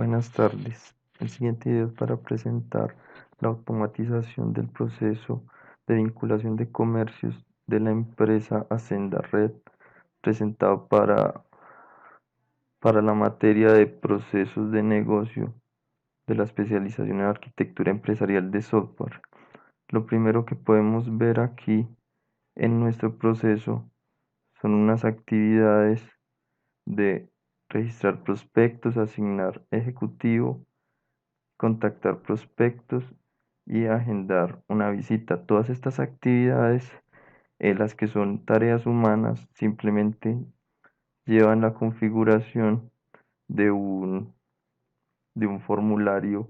Buenas tardes. El siguiente video es para presentar la automatización del proceso de vinculación de comercios de la empresa Hacenda Red, presentado para la materia de procesos de negocio de la especialización en arquitectura empresarial de software. Lo primero que podemos ver aquí en nuestro proceso son unas actividades de registrar prospectos, asignar ejecutivo, contactar prospectos y agendar una visita. Todas estas actividades, las que son tareas humanas, simplemente llevan la configuración de un formulario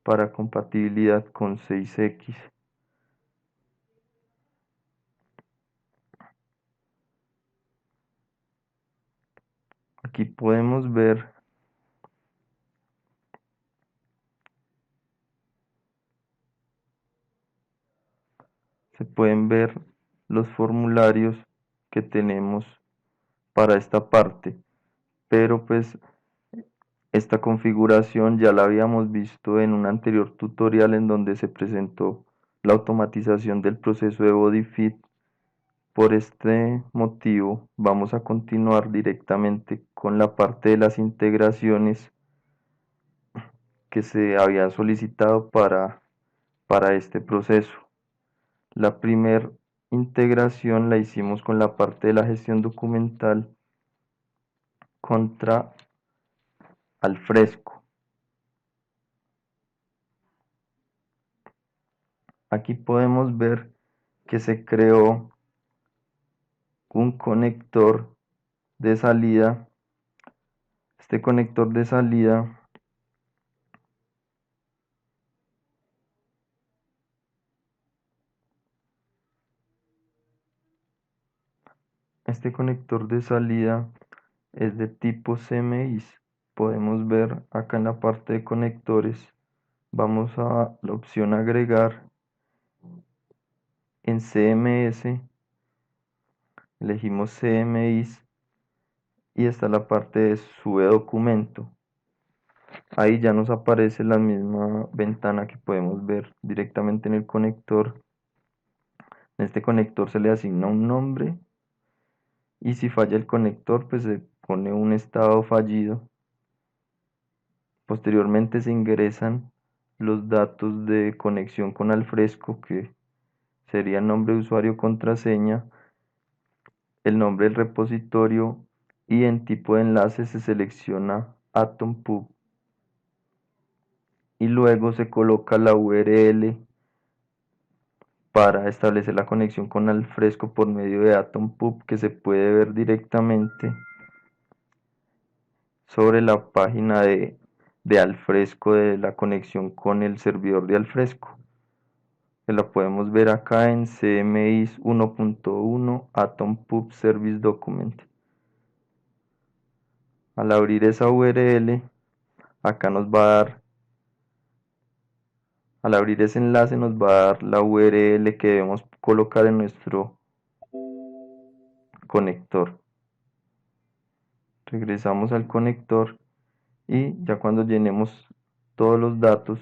para compatibilidad con 6X. Aquí podemos ver se pueden ver los formularios que tenemos para esta parte, pero pues esta configuración ya la habíamos visto en un anterior tutorial en donde se presentó la automatización del proceso de body fit. Por este motivo vamos a continuar directamente con la parte de las integraciones que se habían solicitado para este proceso. La primera integración la hicimos con la parte de la gestión documental contra Alfresco. Aquí podemos ver que se creó un conector de salida. Este conector de salida es de tipo CMX. Podemos ver acá en la parte de conectores, vamos a la opción agregar. En CMS elegimos CMX y está la parte de sube documento. Ahí ya nos aparece la misma ventana que podemos ver directamente en el conector. En este conector se le asigna un nombre y si falla el conector pues se pone un estado fallido. Posteriormente se ingresan los datos de conexión con Alfresco, que sería el nombre de usuario, contraseña, el nombre del repositorio, y en tipo de enlace se selecciona AtomPub y luego se coloca la URL para establecer la conexión con Alfresco por medio de AtomPub, que se puede ver directamente sobre la página de Alfresco, de la conexión con el servidor de Alfresco, que la podemos ver acá en CMIS 1.1 AtomPub Service Document. Al abrir esa URL, acá nos va a dar, al abrir ese enlace nos va a dar la URL que debemos colocar en nuestro conector. Regresamos al conector y ya cuando llenemos todos los datos,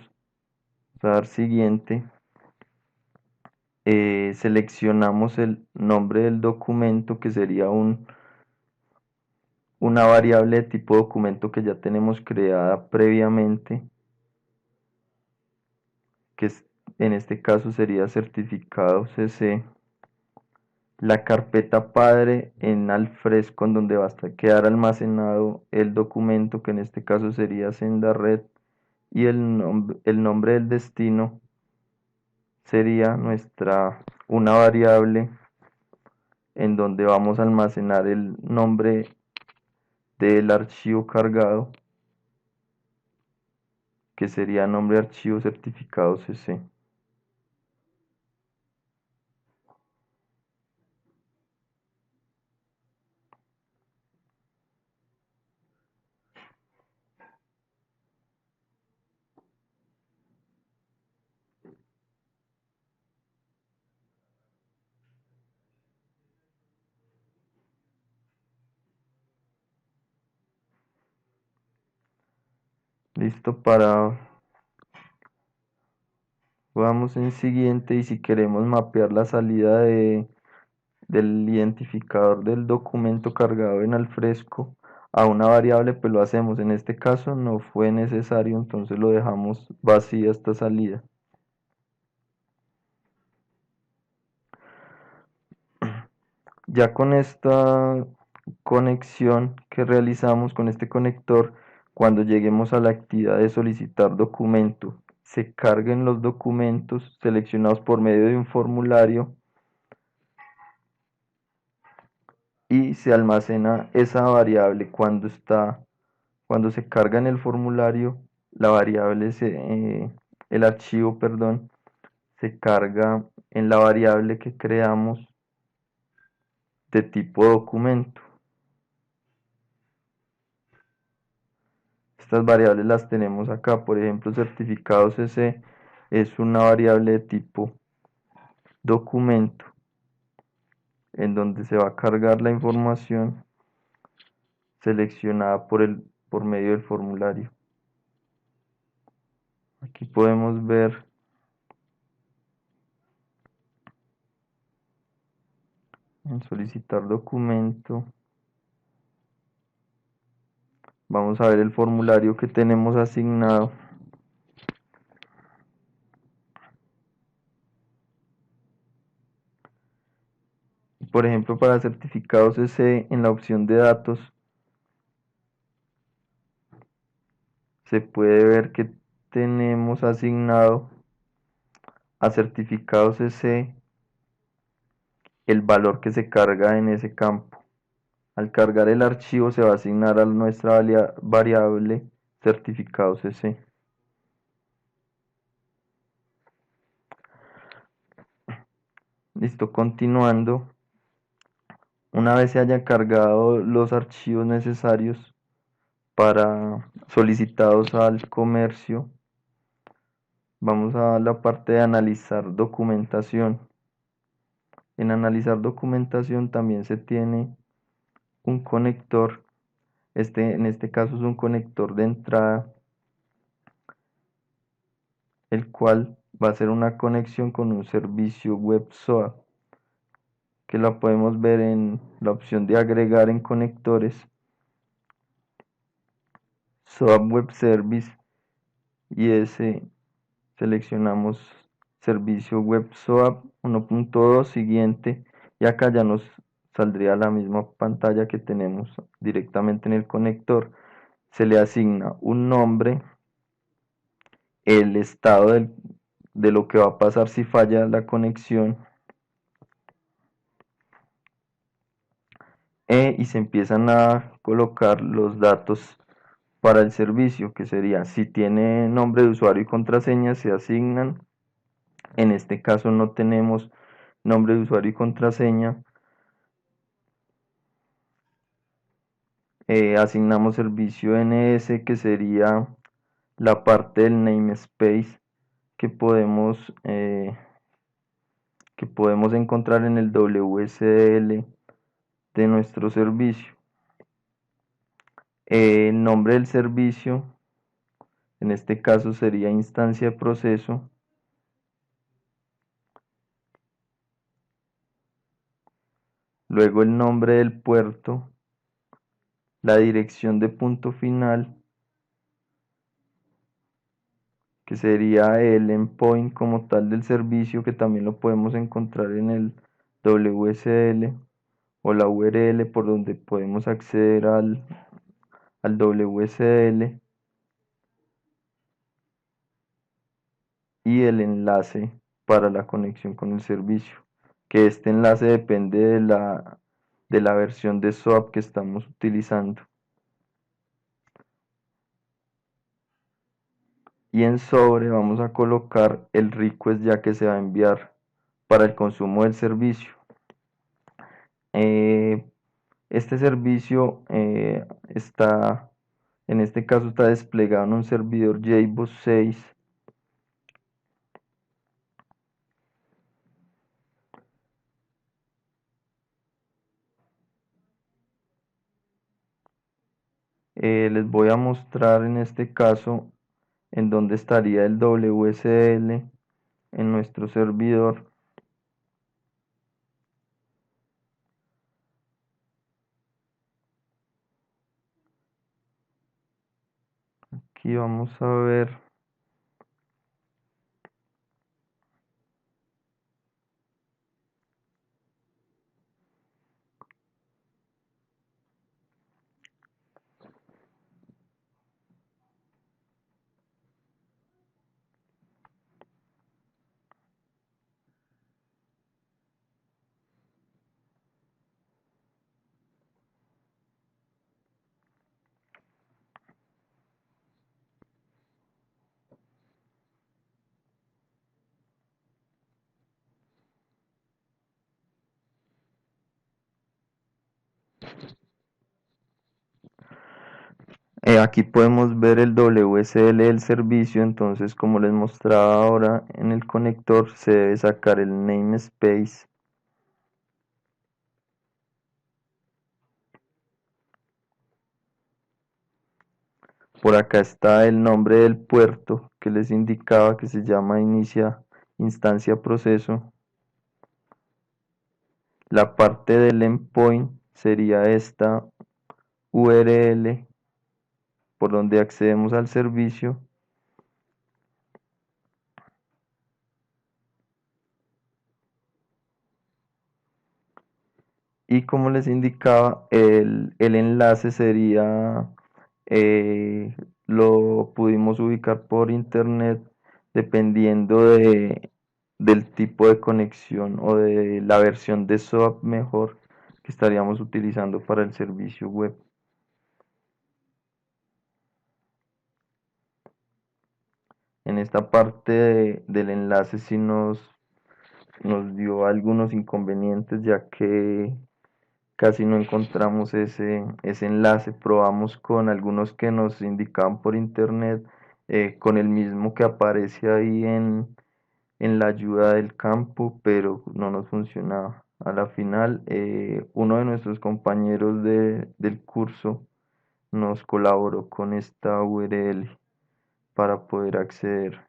vamos a dar siguiente. Seleccionamos el nombre del documento, que sería una variable de tipo documento que ya tenemos creada previamente, que en este caso sería certificado CC. La carpeta padre en Alfresco, en donde va a quedar almacenado el documento, que en este caso sería Senda Red, y el nombre del destino sería una variable en donde vamos a almacenar el nombre del archivo cargado, que sería nombre archivo certificado CC. Listo para... Vamos en siguiente y si queremos mapear la salida del identificador del documento cargado en Alfresco a una variable, pues lo hacemos. En este caso no fue necesario, entonces lo dejamos vacía esta salida. Ya con esta conexión que realizamos con este conector, cuando lleguemos a la actividad de solicitar documento, se carguen los documentos seleccionados por medio de un formulario y se almacena esa variable cuando se carga en el formulario, la variable el archivo, perdón, se carga en la variable que creamos de tipo documento. Estas variables las tenemos acá, por ejemplo, certificado CC es una variable de tipo documento, en donde se va a cargar la información seleccionada por medio del formulario. Aquí podemos ver en solicitar documento. Vamos a ver el formulario que tenemos asignado. Por ejemplo, para certificados CC, en la opción de datos, se puede ver que tenemos asignado a certificados CC el valor que se carga en ese campo. Al cargar el archivo se va a asignar a nuestra variable certificado CC. Listo, continuando. Una vez se hayan cargado los archivos necesarios para solicitados al comercio, vamos a la parte de analizar documentación. En analizar documentación también se tiene un conector. En este caso es un conector de entrada, el cual va a ser una conexión con un servicio web SOA, que la podemos ver en la opción de agregar en conectores, SOA Web Service, y seleccionamos servicio web SOA 1.2 siguiente, y acá ya nos saldría la misma pantalla que tenemos directamente en el conector. Se le asigna un nombre, el estado de lo que va a pasar si falla la conexión, y se empiezan a colocar los datos para el servicio, que sería si tiene nombre de usuario y contraseña se asignan. En este caso no tenemos nombre de usuario y contraseña. Asignamos servicio NS, que sería la parte del namespace que que podemos encontrar en el WSDL de nuestro servicio. El nombre del servicio, en este caso sería instancia de proceso. Luego el nombre del puerto, la dirección de punto final, que sería el endpoint como tal del servicio, que también lo podemos encontrar en el WSL, o la URL por donde podemos acceder al WSL, y el enlace para la conexión con el servicio, que este enlace depende de la versión de SOAP que estamos utilizando. Y en sobre vamos a colocar el request, ya que se va a enviar para el consumo del servicio. Este servicio en este caso está desplegado en un servidor JBoss 6. Les voy a mostrar en este caso en donde estaría el WSL en nuestro servidor. Aquí vamos a ver. Aquí podemos ver el WSL del servicio, entonces como les mostraba ahora en el conector se debe sacar el namespace. Por acá está el nombre del puerto que les indicaba que se llama inicia instancia proceso. La parte del endpoint sería esta URL por donde accedemos al servicio. Y como les indicaba, el enlace sería, lo pudimos ubicar por internet dependiendo del tipo de conexión o de la versión de SOAP mejor que estaríamos utilizando para el servicio web. En esta parte del enlace sí nos dio algunos inconvenientes ya que casi no encontramos ese enlace. Probamos con algunos que nos indicaban por internet, con el mismo que aparece ahí en la ayuda del campo, pero no nos funcionaba. A la final, uno de nuestros compañeros del curso nos colaboró con esta URL para poder acceder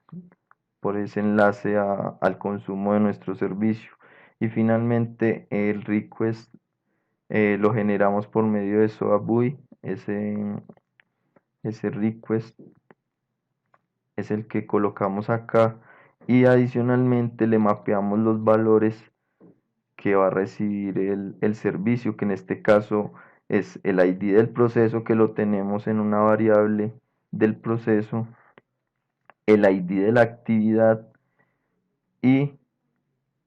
por ese enlace al consumo de nuestro servicio. Y finalmente el request lo generamos por medio de SOAP-GUI. Ese request es el que colocamos acá y adicionalmente le mapeamos los valores que va a recibir el servicio, que en este caso es el ID del proceso, que lo tenemos en una variable del proceso, el ID de la actividad y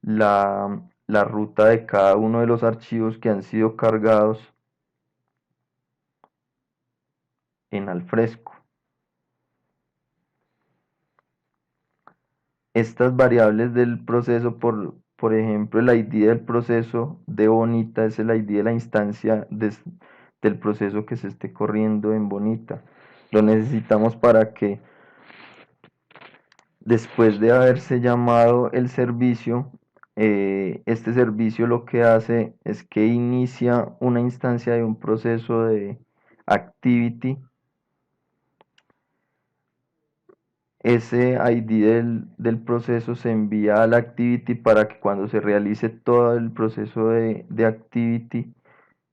la ruta de cada uno de los archivos que han sido cargados en Alfresco. Estas variables del proceso, por ejemplo, el ID del proceso de Bonita es el ID de la instancia del proceso que se esté corriendo en Bonita. Lo necesitamos para que después de haberse llamado el servicio, este servicio lo que hace es que inicia una instancia de un proceso de activity. Ese ID del proceso se envía a la activity para que cuando se realice todo el proceso de activity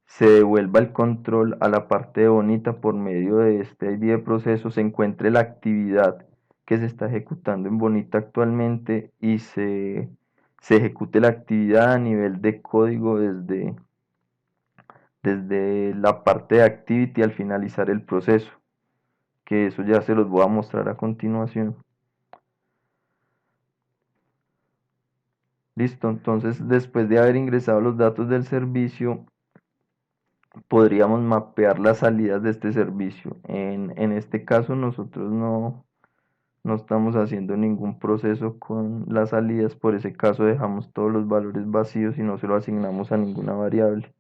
se devuelva el control a la parte de Bonita por medio de este ID de proceso, se encuentre la actividad que se está ejecutando en Bonita actualmente y se ejecute la actividad a nivel de código desde la parte de activity al finalizar el proceso, que eso ya se los voy a mostrar a continuación. Listo, entonces después de haber ingresado los datos del servicio, podríamos mapear las salidas de este servicio. En este caso nosotros no estamos haciendo ningún proceso con las salidas, por ese caso dejamos todos los valores vacíos y no se lo asignamos a ninguna variable.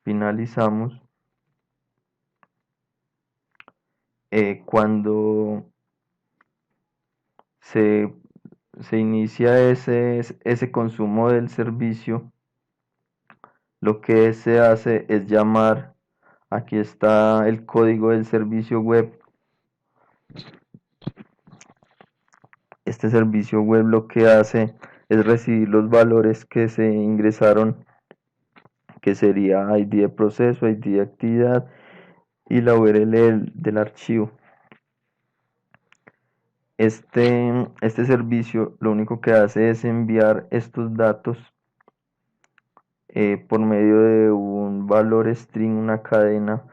Finalizamos. Cuando se, se inicia ese consumo del servicio, lo que se hace es llamar, aquí está el código del servicio web, Este servicio web lo que hace es recibir los valores que se ingresaron, que sería ID de proceso, ID de actividad y la URL del archivo. Este servicio lo único que hace es enviar estos datos por medio de un valor string, una cadena,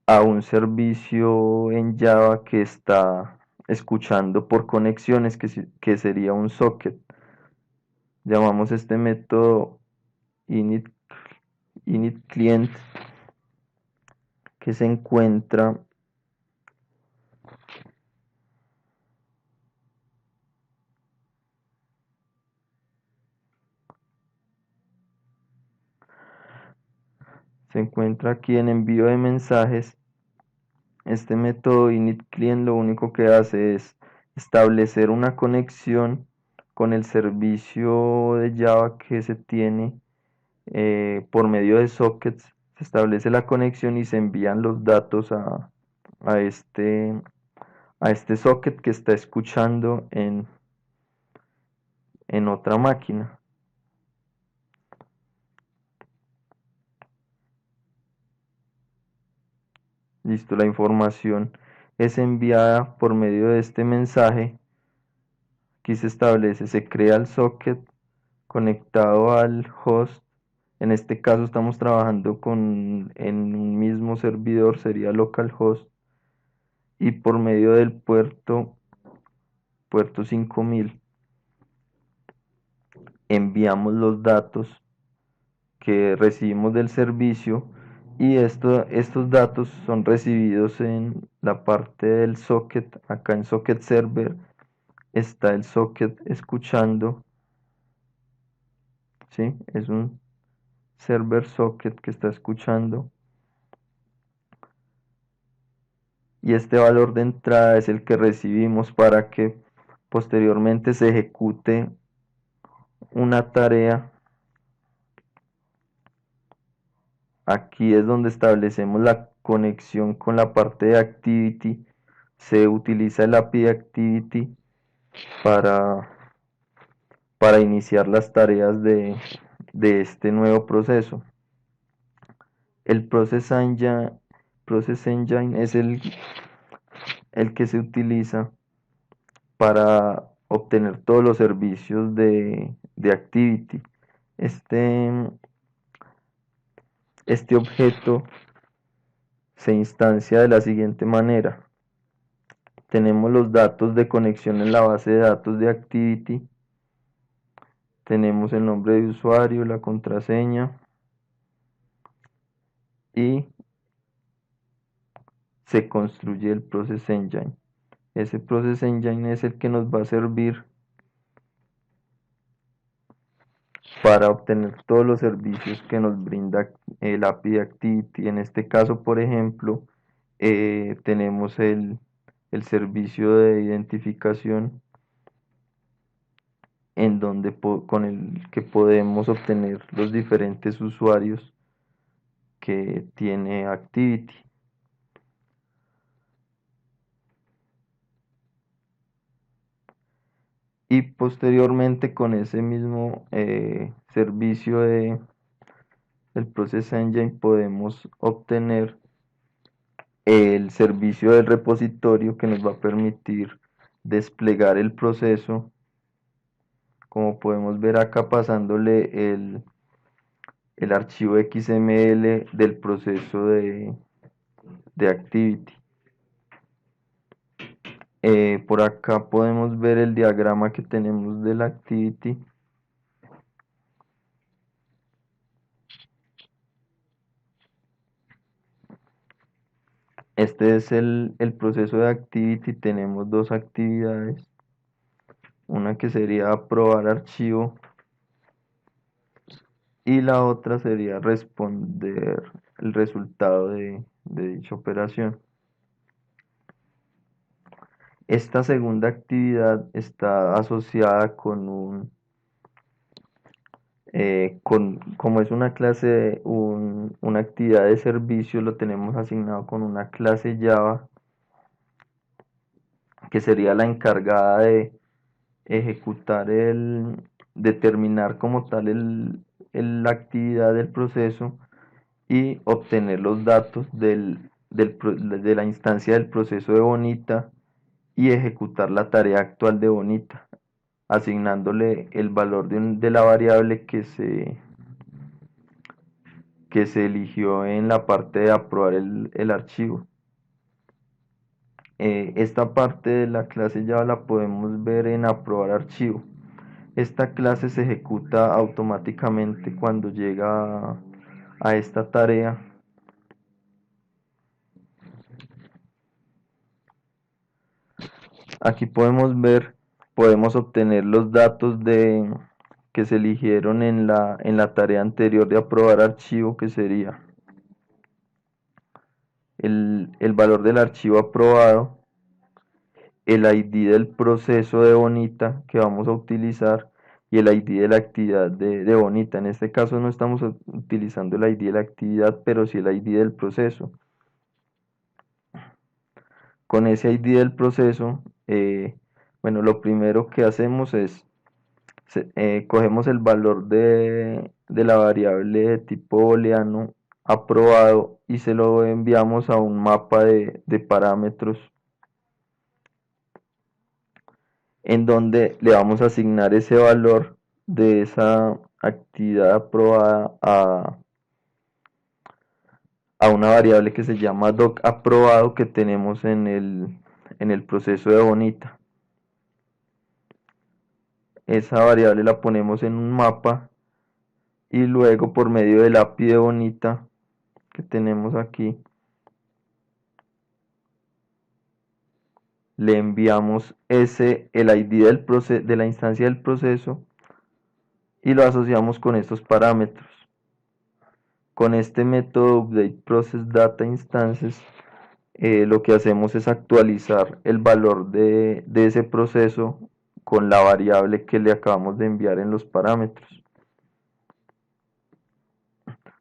a un servicio en Java que está escuchando por conexiones, que sería un socket. Llamamos este método init, init client, que se encuentra aquí en envío de mensajes. Este método init client lo único que hace es establecer una conexión con el servicio de Java que se tiene por medio de sockets. Se establece la conexión y se envían los datos a este, a este socket que está escuchando en otra máquina. Listo, la información es enviada por medio de este mensaje. Aquí se crea el socket conectado al host. En este caso estamos trabajando en un mismo servidor, sería localhost, y por medio del puerto 5000 enviamos los datos que recibimos del servicio, y estos datos son recibidos en la parte del socket. Acá en socket server está el socket escuchando, ¿sí? Es un server socket que está escuchando, y este valor de entrada es el que recibimos para que posteriormente se ejecute una tarea. Aquí es donde establecemos la conexión con la parte de activity. Se utiliza el API de activity para, para iniciar las tareas de este nuevo proceso. El Process Engine es el que se utiliza para obtener todos los servicios de activity. Este, este objeto se instancia de la siguiente manera. Tenemos los datos de conexión en la base de datos de activity. Tenemos el nombre de usuario, la contraseña, y se construye el Process Engine. Ese Process Engine es el que nos va a servir para obtener todos los servicios que nos brinda el API de Activity. En este caso, por ejemplo, tenemos el servicio de identificación, en donde con el que podemos obtener los diferentes usuarios que tiene Activity. Y posteriormente, con ese mismo servicio del Process Engine, podemos obtener el servicio del repositorio, que nos va a permitir desplegar el proceso, como podemos ver acá, pasándole el archivo XML del proceso de Activity. Por acá podemos ver el diagrama que tenemos del Activity. Este es el proceso de Activity. Tenemos dos actividades. Una que sería aprobar archivo, y la otra sería responder el resultado de dicha operación. Esta segunda actividad está asociada como es una clase, una actividad de servicio, lo tenemos asignado con una clase Java, que sería la encargada de ejecutar determinar como tal la actividad del proceso y obtener los datos de la instancia del proceso de Bonita y ejecutar la tarea actual de Bonita, asignándole el valor de la variable que se eligió en la parte de aprobar el archivo. Esta parte de la clase ya la podemos ver en aprobar archivo. Esta clase se ejecuta automáticamente cuando llega a esta tarea. Aquí podemos obtener los datos que se eligieron en la tarea anterior de aprobar archivo, que sería el valor del archivo aprobado, el ID del proceso de Bonita que vamos a utilizar y el ID de la actividad de Bonita. En este caso no estamos utilizando el ID de la actividad, pero sí el ID del proceso. Con ese ID del proceso, bueno, lo primero que hacemos es, cogemos el valor de la variable de tipo booleano aprobado y se lo enviamos a un mapa de parámetros en donde le vamos a asignar ese valor de esa actividad aprobada a una variable que se llama doc aprobado que tenemos en el proceso de Bonita. Esa variable la ponemos en un mapa y luego por medio del API de Bonita que tenemos aquí, le enviamos el ID de la instancia del proceso y lo asociamos con estos parámetros. Con este método UpdateProcessDataInstances, lo que hacemos es actualizar el valor de ese proceso con la variable que le acabamos de enviar en los parámetros.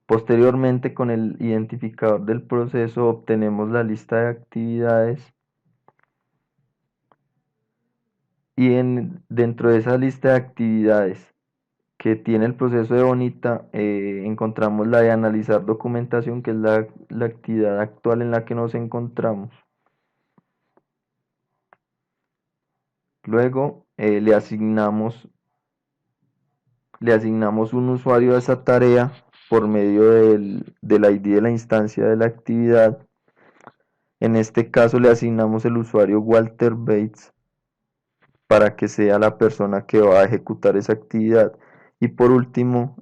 Posteriormente, con el identificador del proceso obtenemos la lista de actividades y dentro de esa lista de actividades que tiene el proceso de Bonita, encontramos la de analizar documentación, que es la actividad actual en la que nos encontramos. Luego le asignamos un usuario a esa tarea por medio del ID de la instancia de la actividad. En este caso le asignamos el usuario Walter Bates para que sea la persona que va a ejecutar esa actividad. Y por último,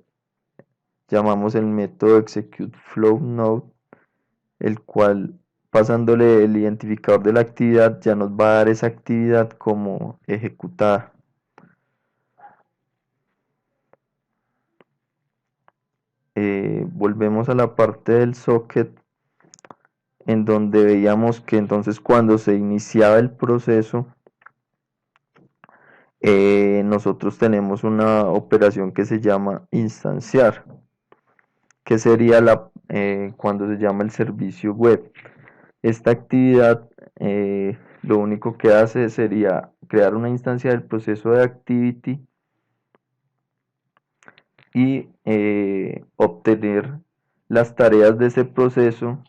llamamos el método executeFlowNode, el cual pasándole el identificador de la actividad ya nos va a dar esa actividad como ejecutada. Volvemos a la parte del socket en donde veíamos que entonces cuando se iniciaba el proceso, nosotros tenemos una operación que se llama instanciar, que sería cuando se llama el servicio web. Esta actividad lo único que hace sería crear una instancia del proceso de activity y obtener las tareas de ese proceso,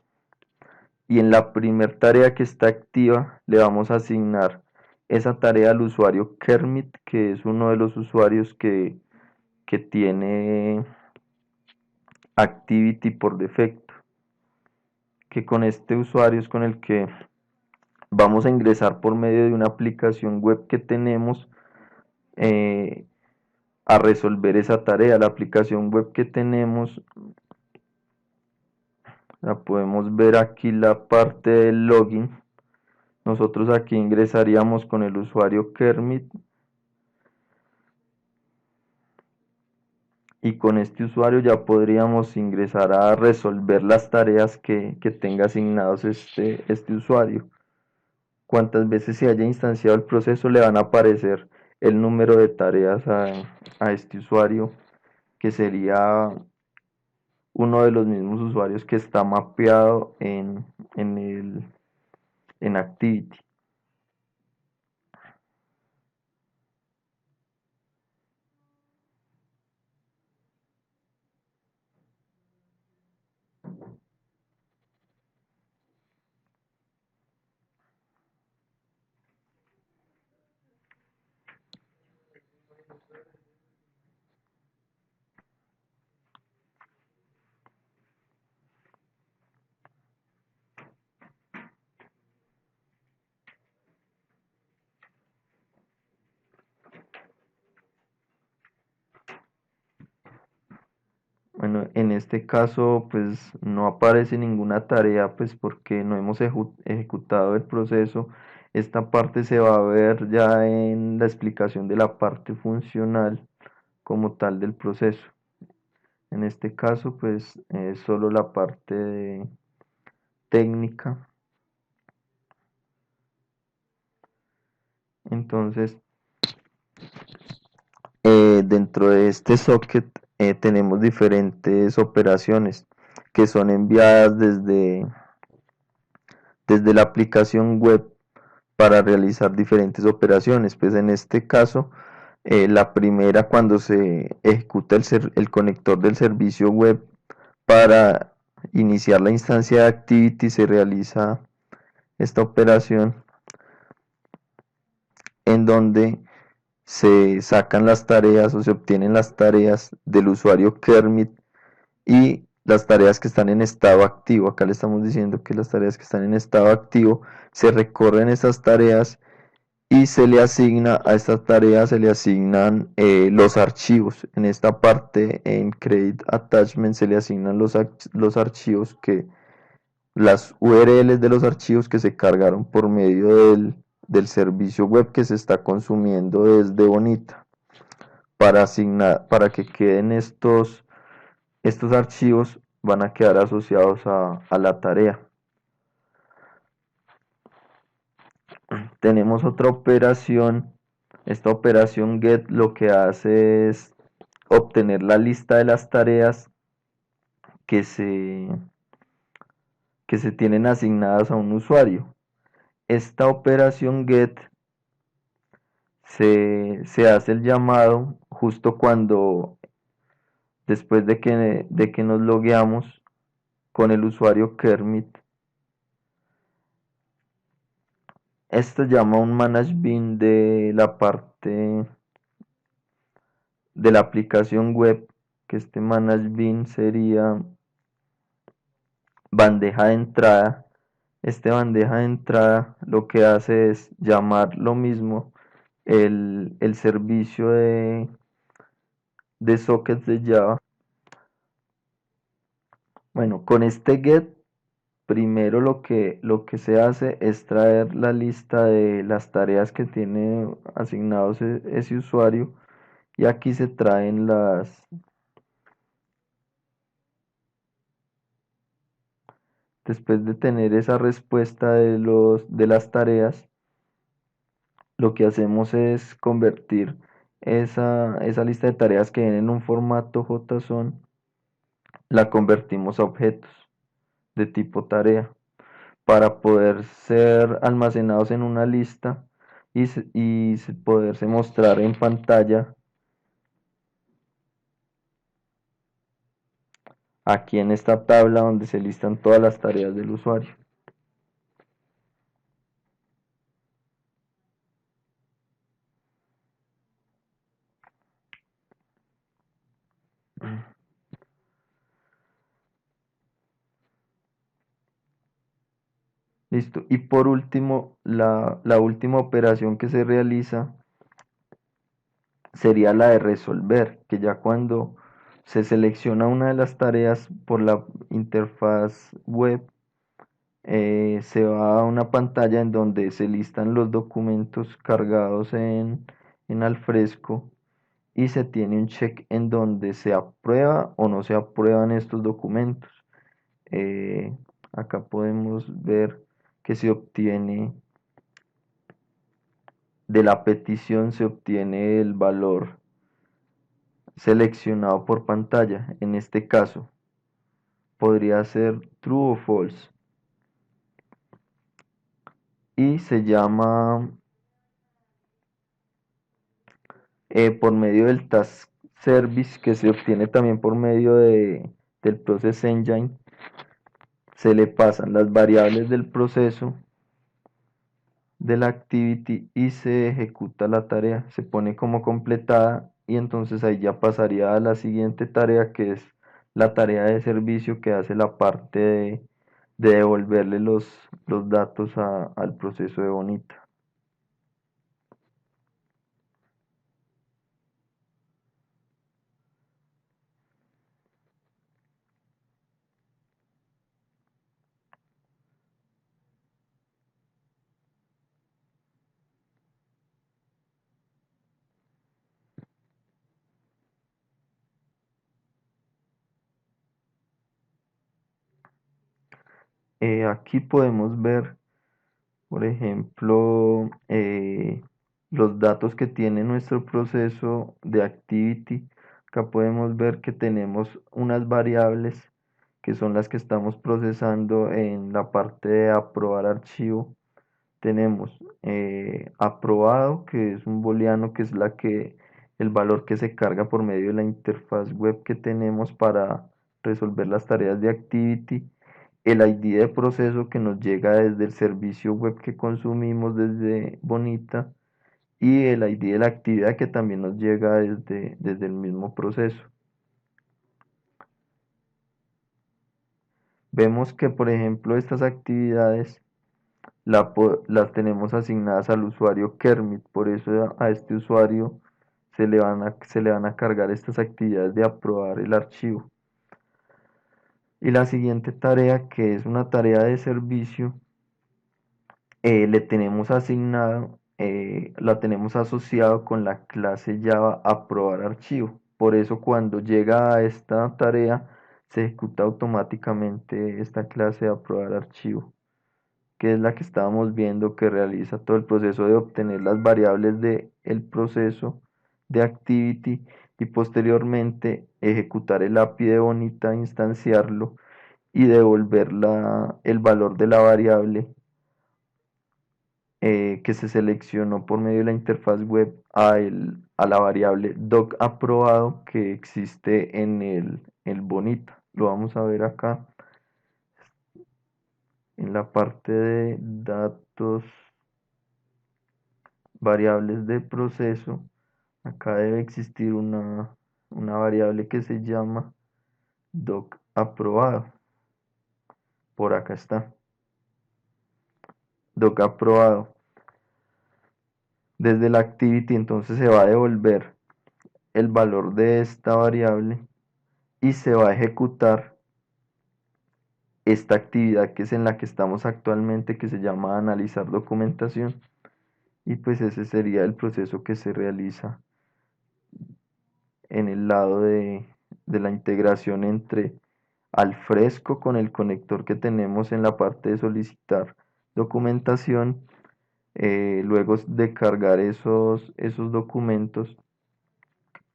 y en la primera tarea que está activa le vamos a asignar esa tarea al usuario Kermit, que es uno de los usuarios que tiene Activity por defecto, que con este usuario es con el que vamos a ingresar por medio de una aplicación web que tenemos eh, a resolver esa tarea. La aplicación web que tenemos la podemos ver aquí, la parte del login. Nosotros aquí ingresaríamos con el usuario Kermit y con este usuario ya podríamos ingresar a resolver las tareas que tenga asignados este usuario. Cuantas veces se haya instanciado el proceso le van a aparecer el número de tareas a este usuario, que sería uno de los mismos usuarios que está mapeado en Activity. Bueno, en este caso, pues no aparece ninguna tarea, pues porque no hemos ejecutado el proceso. Esta parte se va a ver ya en la explicación de la parte funcional como tal del proceso. En este caso, pues es solo la parte técnica. Entonces, dentro de este socket tenemos diferentes operaciones que son enviadas desde la aplicación web para realizar diferentes operaciones. Pues en este caso, la primera cuando se ejecuta el conector del servicio web para iniciar la instancia de Activity, se realiza esta operación en donde se sacan las tareas o se obtienen las tareas del usuario Kermit y las tareas que están en estado activo. Acá le estamos diciendo que las tareas que están en estado activo, se recorren estas tareas y se le asigna a estas tareas, se le asignan los archivos. En esta parte, en Create Attachment, se le asignan los archivos las URLs de los archivos que se cargaron por medio del servicio web que se está consumiendo desde Bonita. Para que queden estos archivos, van a quedar asociados a la tarea. Tenemos otra operación. Esta operación get lo que hace es obtener la lista de las tareas que se, que se tienen asignadas a un usuario. Esta operación get se hace el llamado justo cuando, después de que nos logueamos con el usuario Kermit. Esto llama un manage bin de la parte de la aplicación web, que este manage bin sería bandeja de entrada. Este bandeja de entrada lo que hace es llamar lo mismo el servicio de sockets de Java. Bueno, con este get, primero lo que se hace es traer la lista de las tareas que tiene asignados ese usuario, y aquí se traen después de tener esa respuesta de las tareas, lo que hacemos es convertir esa lista de tareas que viene en un formato JSON, la convertimos a objetos de tipo tarea para poder ser almacenados en una lista y poderse mostrar en pantalla aquí en esta tabla donde se listan todas las tareas del usuario. Listo. Y por último, la última operación que se realiza sería la de resolver, que ya cuando se selecciona una de las tareas por la interfaz web, se va a una pantalla en donde se listan los documentos cargados en Alfresco y se tiene un check en donde se aprueba o no se aprueban estos documentos. Eh, Acá podemos ver que se obtiene de la petición, se obtiene el valor seleccionado por pantalla. En este caso podría ser true o false, y se llama por medio del task service, que se obtiene también por medio del process engine. Se le pasan las variables del proceso de la activity y se ejecuta la tarea, se pone como completada, y entonces ahí ya pasaría a la siguiente tarea, que es la tarea de servicio, que hace la parte de devolverle los datos al proceso de Bonita. Aquí podemos ver, por ejemplo, los datos que tiene nuestro proceso de activity. Acá podemos ver que tenemos unas variables que son las que estamos procesando en la parte de aprobar archivo. Tenemos aprobado, que es un booleano, que es el valor que se carga por medio de la interfaz web que tenemos para resolver las tareas de activity. El ID de proceso que nos llega desde el servicio web que consumimos desde Bonita. Y el ID de la actividad que también nos llega desde el mismo proceso. Vemos que, por ejemplo, estas actividades las tenemos asignadas al usuario Kermit, por eso a este usuario se le van a cargar estas actividades de aprobar el archivo. Y la siguiente tarea, que es una tarea de servicio, le tenemos asignado, la tenemos asociado con la clase Java aprobar archivo. Por eso cuando llega a esta tarea, se ejecuta automáticamente esta clase de aprobar archivo, que es la que estábamos viendo que realiza todo el proceso de obtener las variables del proceso de activity y posteriormente ejecutar el API de Bonita, instanciarlo y devolver el valor de la variable que se seleccionó por medio de la interfaz web a la variable doc aprobado que existe en el Bonita. Lo vamos a ver acá en la parte de datos, variables de proceso. Acá debe existir una variable que se llama doc aprobado. Por acá está. Doc aprobado. Desde la activity entonces se va a devolver el valor de esta variable y se va a ejecutar esta actividad que es en la que estamos actualmente, que se llama analizar documentación. Y pues ese sería el proceso que se realiza en el lado de la integración entre Alfresco con el conector que tenemos en la parte de solicitar documentación. Luego de cargar esos documentos,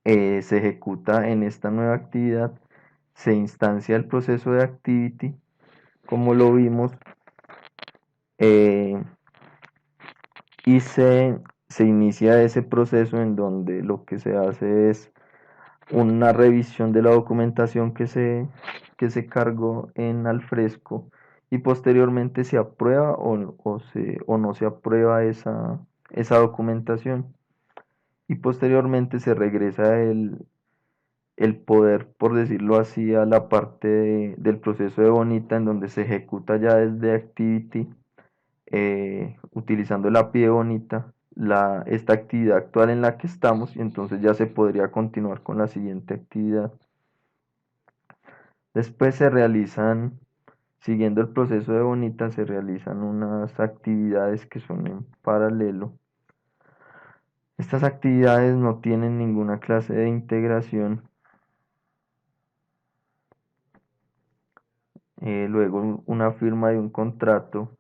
se ejecuta en esta nueva actividad, se instancia el proceso de activity, como lo vimos, eh, y se inicia ese proceso en donde lo que se hace es una revisión de la documentación que se cargó en Alfresco y posteriormente se aprueba o no se aprueba esa documentación y posteriormente se regresa el poder, por decirlo así, a la parte del proceso de Bonita en donde se ejecuta ya desde Activity, utilizando la API de Bonita, esta actividad actual en la que estamos y entonces ya se podría continuar con la siguiente actividad. Después siguiendo el proceso de Bonita, se realizan unas actividades que son en paralelo. Estas actividades no tienen ninguna clase de integración. Luego una firma de un contrato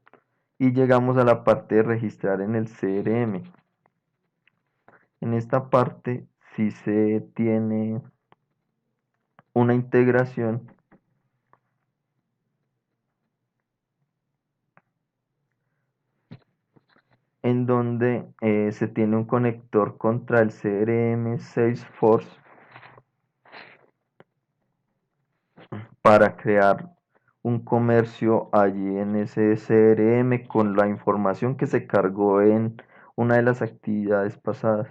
y llegamos a la parte de registrar en el CRM. En esta parte sí se tiene una integración en donde se tiene un conector contra el CRM Salesforce para crear un comercio allí en ese CRM con la información que se cargó en una de las actividades pasadas.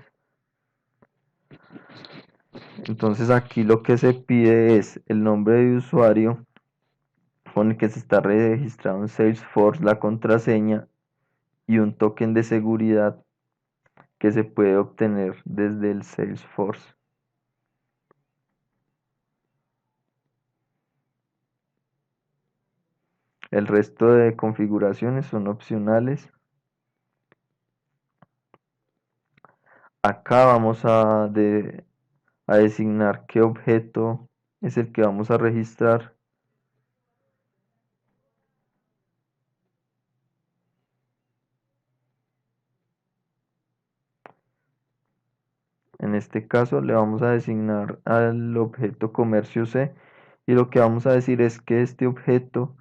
Entonces aquí lo que se pide es el nombre de usuario con el que se está registrado en Salesforce, la contraseña y un token de seguridad que se puede obtener desde el Salesforce. El resto de configuraciones son opcionales. Acá vamos a designar qué objeto es el que vamos a registrar. En este caso le vamos a designar al objeto comercio C y lo que vamos a decir es que este objeto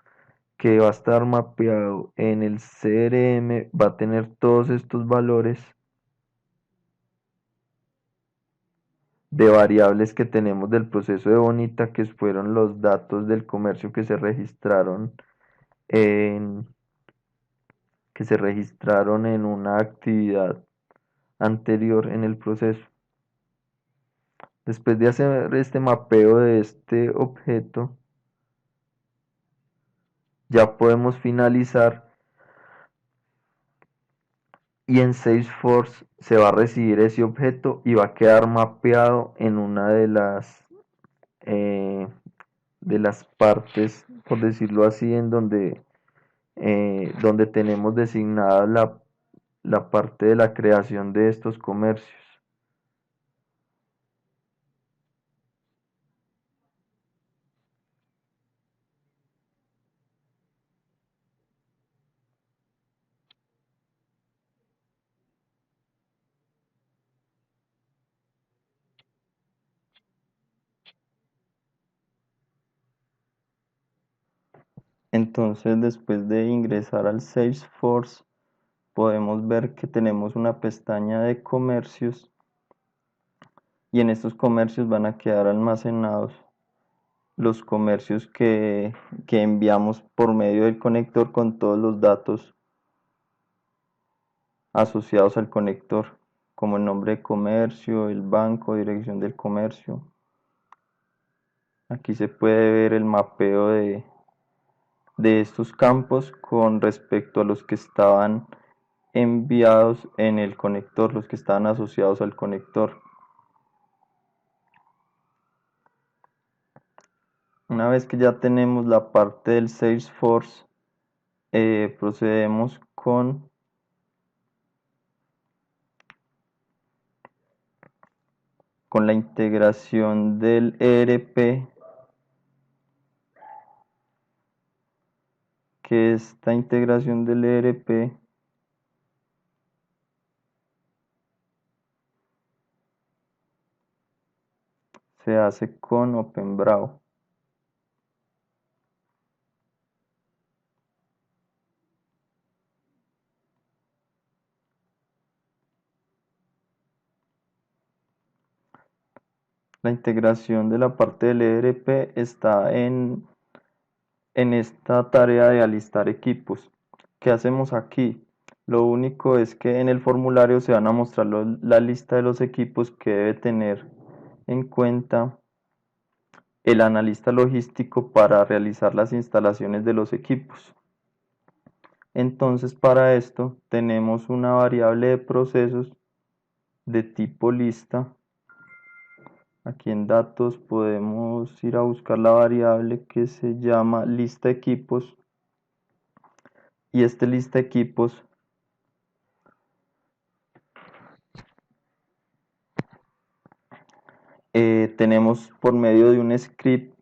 que va a estar mapeado en el CRM va a tener todos estos valores de variables que tenemos del proceso de Bonita, que fueron los datos del comercio en, que se registraron en una actividad anterior en el proceso. Después de hacer este mapeo de este objeto, ya podemos finalizar y en Salesforce se va a recibir ese objeto y va a quedar mapeado en una eh, de las partes, por decirlo así, en donde tenemos designada la parte de la creación de estos comercios. Entonces, después de ingresar al Salesforce, podemos ver que tenemos una pestaña de comercios y en estos comercios van a quedar almacenados los comercios que enviamos por medio del conector con todos los datos asociados al conector, como el nombre de comercio, el banco, dirección del comercio. Aquí se puede ver el mapeo de estos campos con respecto a los que estaban enviados en el conector, los que estaban asociados al conector. Una vez que ya tenemos la parte del Salesforce, procedemos con la integración del ERP, que esta integración del ERP se hace con OpenBraw. La integración de la parte del ERP está en esta tarea de alistar equipos. ¿Qué hacemos aquí? Lo único es que en el formulario se van a mostrar la lista de los equipos que debe tener en cuenta el analista logístico para realizar las instalaciones de los equipos. Entonces, para esto tenemos una variable de procesos de tipo lista. Aquí en datos podemos ir a buscar la variable que se llama lista equipos y este lista equipos tenemos por medio de un script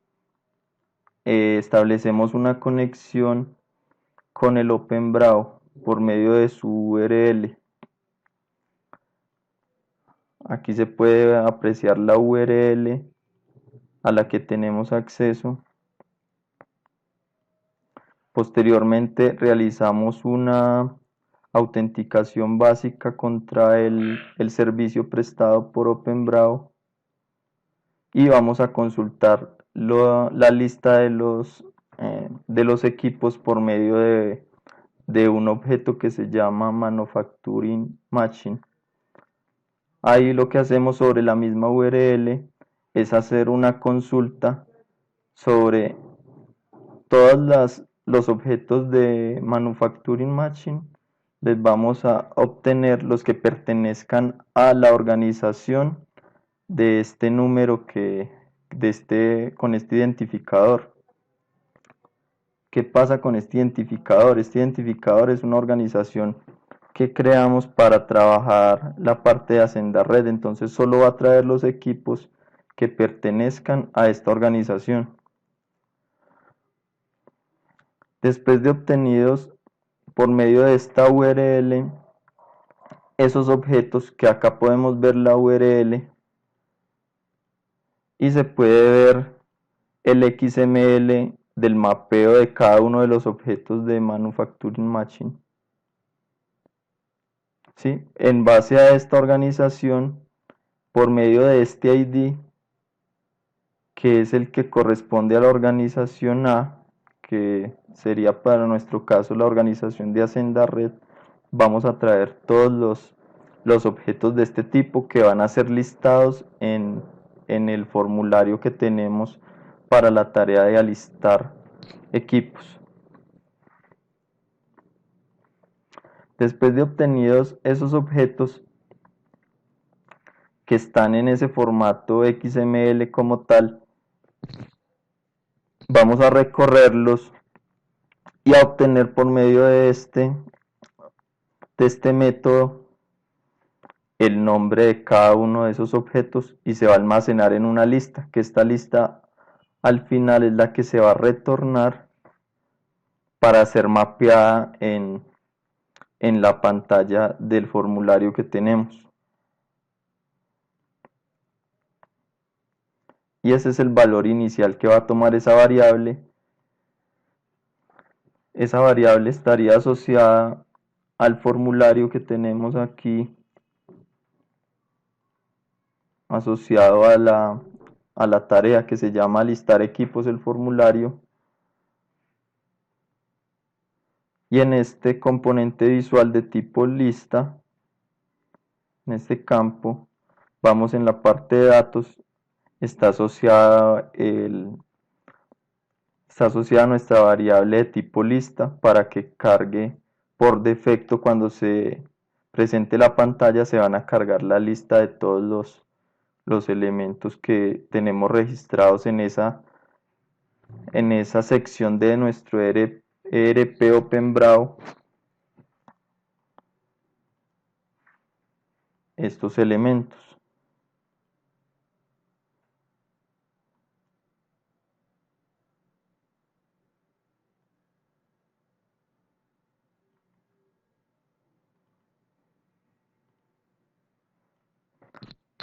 establecemos una conexión con el OpenBraw por medio de su URL. Aquí se puede apreciar la URL a la que tenemos acceso. Posteriormente realizamos una autenticación básica contra el servicio prestado por OpenBraw y vamos a consultar la lista de los equipos por medio de un objeto que se llama Manufacturing Machine. Ahí lo que hacemos sobre la misma URL es hacer una consulta sobre todos los objetos de Manufacturing Machine. Les vamos a obtener los que pertenezcan a la organización de este número con este identificador. ¿Qué pasa con este identificador? Este identificador es una organización que creamos para trabajar la parte de Hacenda Red, entonces solo va a traer los equipos que pertenezcan a esta organización. Después de obtenidos por medio de esta URL, esos objetos que acá podemos ver la URL y se puede ver el XML del mapeo de cada uno de los objetos de Manufacturing Machine. ¿Sí? En base a esta organización, por medio de este ID, que es el que corresponde a la organización A, que sería para nuestro caso la organización de Hacienda Red, vamos a traer todos los objetos de este tipo que van a ser listados en el formulario que tenemos para la tarea de alistar equipos. Después de obtenidos esos objetos que están en ese formato XML como tal, vamos a recorrerlos y a obtener por medio de este método el nombre de cada uno de esos objetos y se va a almacenar en una lista, que esta lista al final es la que se va a retornar para ser mapeada en la pantalla del formulario que tenemos. Y ese es el valor inicial que va a tomar esa variable. Esa variable estaría asociada al formulario que tenemos aquí, asociado a la tarea que se llama alistar equipos el formulario. Y en este componente visual de tipo lista, en este campo, vamos en la parte de datos, está asociada nuestra variable de tipo lista para que cargue por defecto cuando se presente la pantalla se van a cargar la lista de todos los elementos que tenemos registrados en esa sección de nuestro ERP OpenBraw, estos elementos.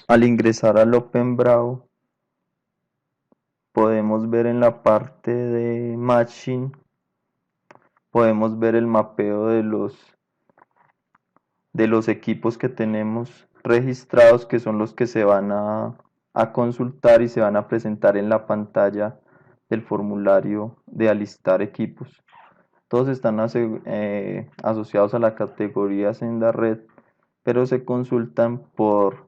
Al ingresar al OpenBraw podemos ver en la parte de Matching, podemos ver el mapeo de los equipos que tenemos registrados, que son los que se van a consultar y se van a presentar en la pantalla del formulario de alistar equipos. Todos están asociados a la categoría Senda Red, pero se consultan por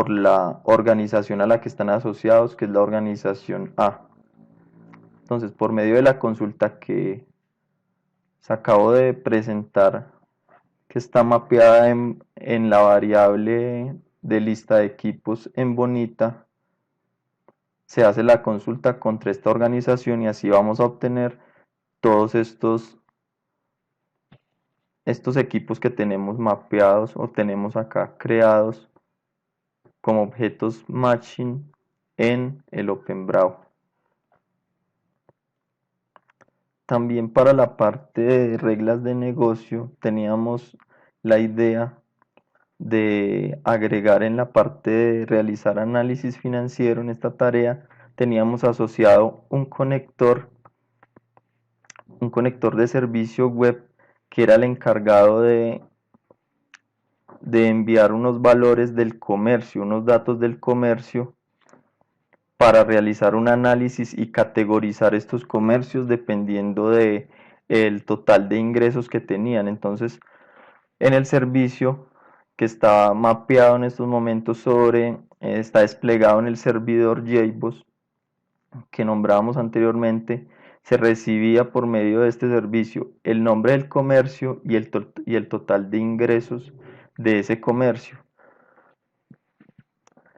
la organización a la que están asociados, que es la organización A. Entonces, por medio de la consulta que se acabó de presentar, que está mapeada en la variable de lista de equipos en bonita, se hace la consulta contra esta organización y así vamos a obtener todos estos equipos que tenemos mapeados o tenemos acá creados como objetos matching en el OpenBraw. También para la parte de reglas de negocio teníamos la idea de agregar en la parte de realizar análisis financiero en esta tarea, teníamos asociado un conector de servicio web que era el encargado de enviar unos valores del comercio, unos datos del comercio para realizar un análisis y categorizar estos comercios dependiendo de el total de ingresos que tenían. Entonces, en el servicio que está mapeado en estos momentos está desplegado en el servidor JBoss que nombrábamos anteriormente, se recibía por medio de este servicio el nombre del comercio y el total de ingresos de ese comercio.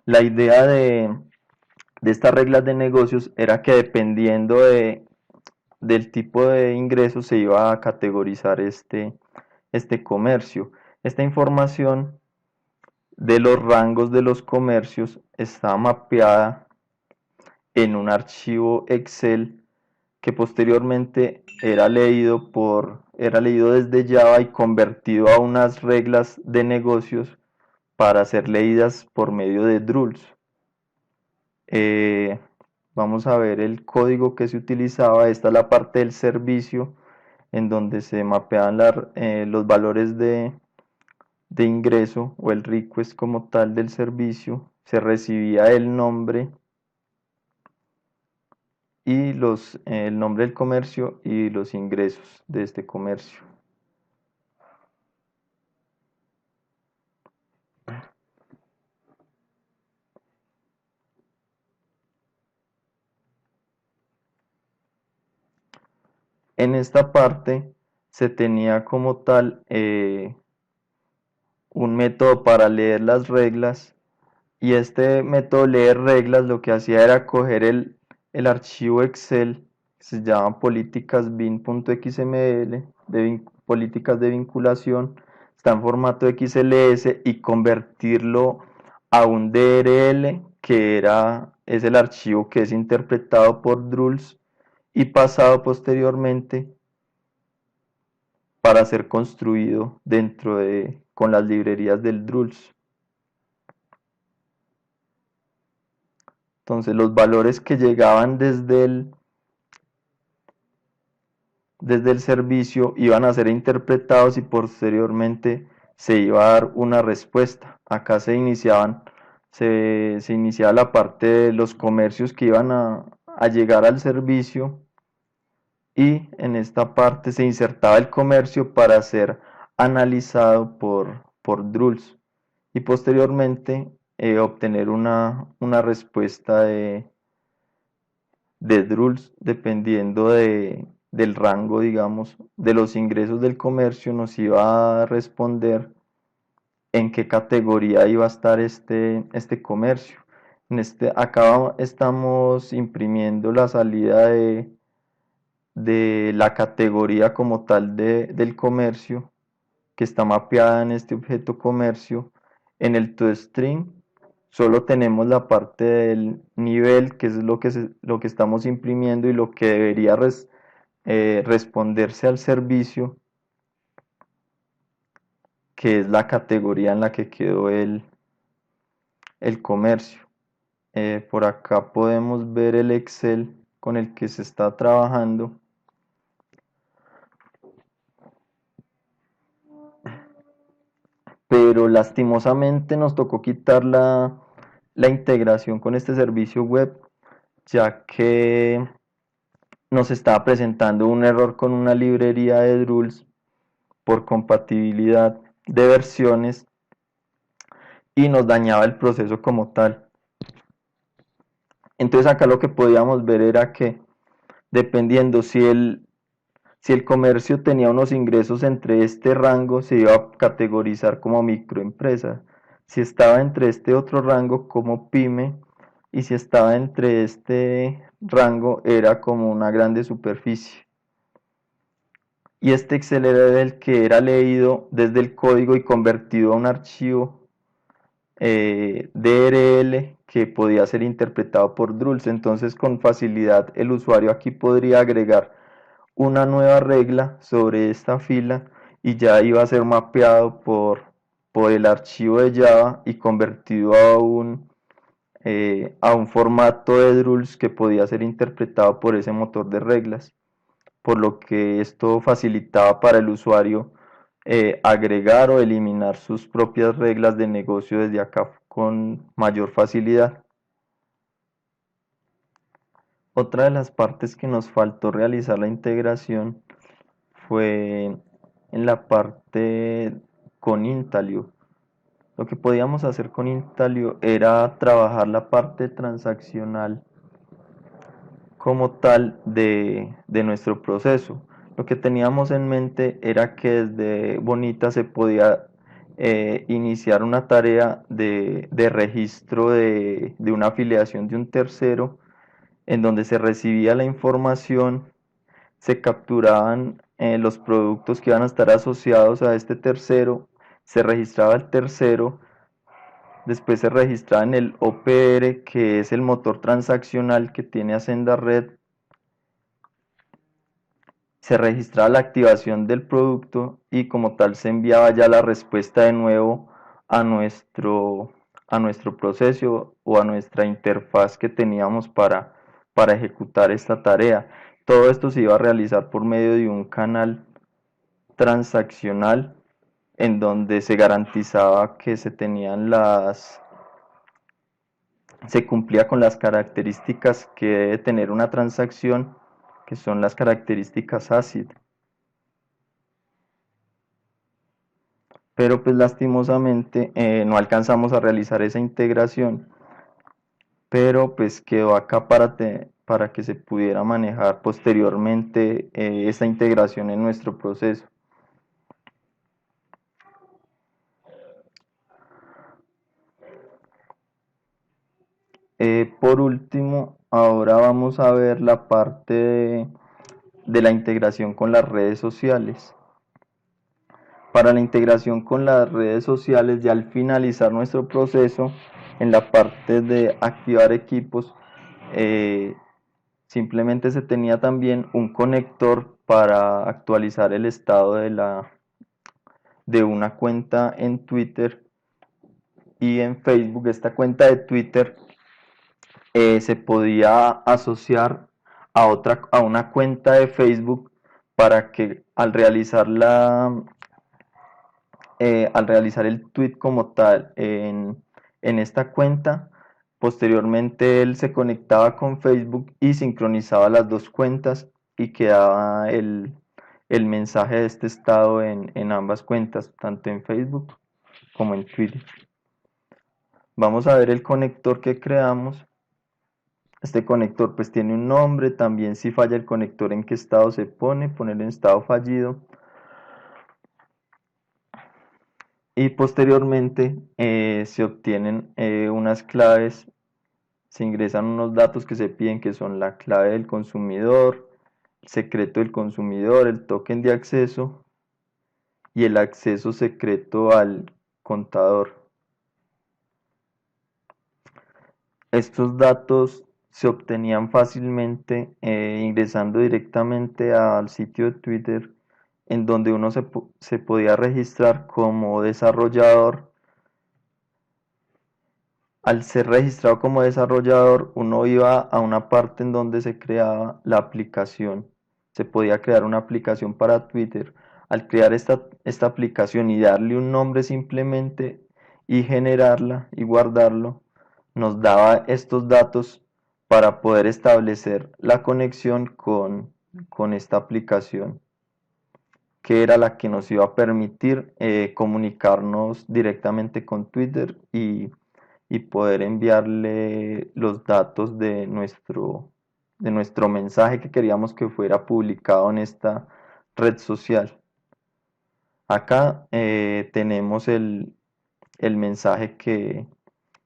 La idea de estas reglas de negocios era que dependiendo del tipo de ingresos se iba a categorizar este comercio. Esta información de los rangos de los comercios está mapeada en un archivo Excel que posteriormente era leído desde Java y convertido a unas reglas de negocios para ser leídas por medio de DRULs. eh, vamos a ver el código que se utilizaba. Esta es la parte del servicio en donde se mapeaban los valores de ingreso o el request como tal del servicio. Se recibía el nombre y el nombre del comercio y los ingresos de este comercio. En esta parte se tenía como tal un método para leer las reglas, y este método leer reglas lo que hacía era coger el archivo Excel que se llama políticas bin.xml políticas de vinculación, está en formato XLS, y convertirlo a un DRL, es el archivo que es interpretado por Drools y pasado posteriormente para ser construido con las librerías del Drools. Entonces los valores que llegaban desde el servicio iban a ser interpretados y posteriormente se iba a dar una respuesta. Acá se iniciaba la parte de los comercios que iban a llegar al servicio, y en esta parte se insertaba el comercio para ser analizado por Drools y posteriormente obtener una respuesta de Drools dependiendo del rango, digamos, de los ingresos del comercio. Nos iba a responder en qué categoría iba a estar este comercio. Acá estamos imprimiendo la salida de la categoría como tal del comercio, que está mapeada en este objeto comercio. En el toString solo tenemos la parte del nivel, que es lo que estamos imprimiendo y lo que debería responderse al servicio, que es la categoría en la que quedó el comercio. Por acá podemos ver el Excel con el que se está trabajando. Pero lastimosamente nos tocó quitar la integración con este servicio web, ya que nos estaba presentando un error con una librería de Drools por compatibilidad de versiones y nos dañaba el proceso como tal. Entonces acá lo que podíamos ver era que dependiendo si el comercio tenía unos ingresos entre este rango, se iba a categorizar como microempresa. Si estaba entre este otro rango, como pyme, y si estaba entre este rango, era como una grande superficie. Y este Excel era el que era leído desde el código y convertido a un archivo DRL que podía ser interpretado por Drools. Entonces, con facilidad, el usuario aquí podría agregar una nueva regla sobre esta fila y ya iba a ser mapeado por el archivo de Java y convertido a un formato de Drools que podía ser interpretado por ese motor de reglas, por lo que esto facilitaba para el usuario agregar o eliminar sus propias reglas de negocio desde acá con mayor facilidad. Otra de las partes que nos faltó realizar la integración fue en la parte con Intalio. Lo que podíamos hacer con Intalio era trabajar la parte transaccional como tal de nuestro proceso. Lo que teníamos en mente era que desde Bonita se podía iniciar una tarea de registro de una afiliación de un tercero, en donde se recibía la información, se capturaban los productos que iban a estar asociados a este tercero, se registraba el tercero, después se registraba en el OPR, que es el motor transaccional que tiene Ascenda Red, se registraba la activación del producto y como tal se enviaba ya la respuesta de nuevo a a nuestro proceso o a nuestra interfaz que teníamos para ejecutar esta tarea. Todo esto se iba a realizar por medio de un canal transaccional en donde se garantizaba que se cumplía con las características que debe tener una transacción, que son las características ACID. Pero pues lastimosamente no alcanzamos a realizar esa integración, pero pues quedó acá para que se pudiera manejar posteriormente esta integración en nuestro proceso. Por último, ahora vamos a ver la parte de la integración con las redes sociales. Para la integración con las redes sociales, ya al finalizar nuestro proceso, en la parte de activar equipos, eh, simplemente se tenía también un conector para actualizar el estado de una cuenta en Twitter y en Facebook. Esta cuenta de Twitter se podía asociar a una cuenta de Facebook para que al realizar el tweet como tal en esta cuenta, posteriormente él se conectaba con Facebook y sincronizaba las dos cuentas y quedaba el mensaje de este estado en ambas cuentas, tanto en Facebook como en Twitter. Vamos a ver el conector que creamos. Este conector pues tiene un nombre, también si falla el conector en qué estado se poner en estado fallido. Y posteriormente se obtienen unas claves, se ingresan unos datos que se piden que son la clave del consumidor, el secreto del consumidor, el token de acceso y el acceso secreto al contador. Estos datos se obtenían fácilmente ingresando directamente al sitio de Twitter en donde uno se podía registrar como desarrollador. Al ser registrado como desarrollador, uno iba a una parte en donde se creaba la aplicación. Se podía crear una aplicación para Twitter. Al crear esta aplicación y darle un nombre simplemente y generarla y guardarlo, nos daba estos datos para poder establecer la conexión con esta aplicación, que era la que nos iba a permitir comunicarnos directamente con Twitter y poder enviarle los datos de nuestro mensaje que queríamos que fuera publicado en esta red social. Acá tenemos el mensaje que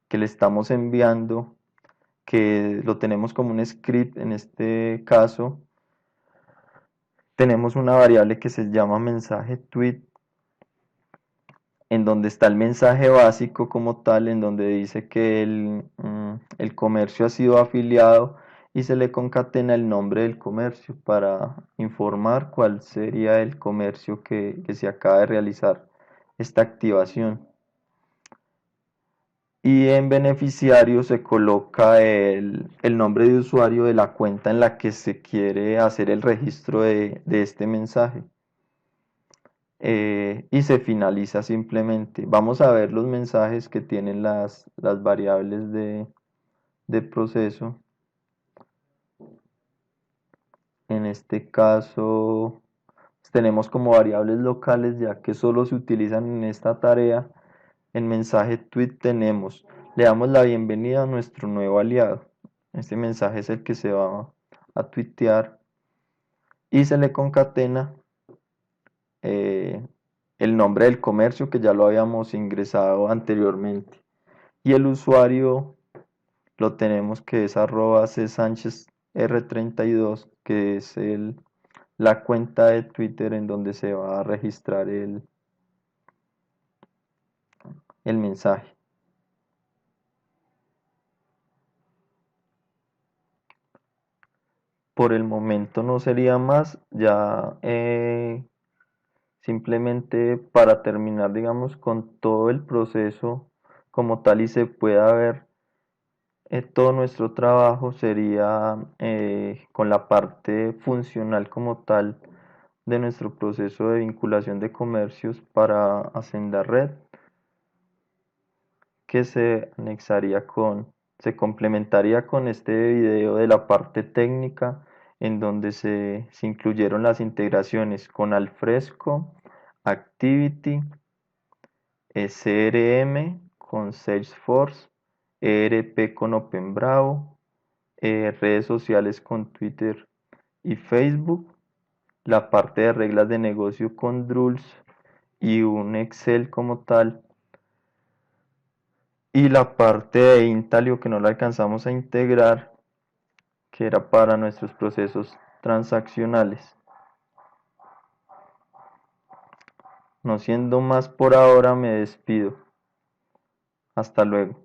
le estamos enviando, que lo tenemos como un script en este caso. Tenemos una variable que se llama mensaje tweet, en donde está el mensaje básico como tal, en donde dice que el comercio ha sido afiliado y se le concatena el nombre del comercio para informar cuál sería el comercio que se acaba de realizar esta activación. Y en beneficiario se coloca el nombre de usuario de la cuenta en la que se quiere hacer el registro de este mensaje. Y se finaliza simplemente. Vamos a ver los mensajes que tienen las variables de proceso. En este caso tenemos como variables locales, ya que solo se utilizan en esta tarea. En mensaje tweet tenemos, le damos la bienvenida a nuestro nuevo aliado. Este mensaje es el que se va a tuitear y se le concatena eh, el nombre del comercio que ya lo habíamos ingresado anteriormente. Y el usuario lo tenemos que es @csanchezr32, que es la cuenta de Twitter en donde se va a registrar el mensaje. Por el momento no sería más, ya simplemente para terminar, digamos, con todo el proceso como tal y se pueda ver todo nuestro trabajo sería con la parte funcional como tal de nuestro proceso de vinculación de comercios para Hacienda Red, que se complementaría con este video de la parte técnica, en donde se incluyeron las integraciones con Alfresco, Activity, CRM con Salesforce, ERP con OpenBravo, redes sociales con Twitter y Facebook, la parte de reglas de negocio con Drools y un Excel como tal, y la parte de Intalio que no la alcanzamos a integrar, que era para nuestros procesos transaccionales. No siendo más por ahora, me despido. Hasta luego.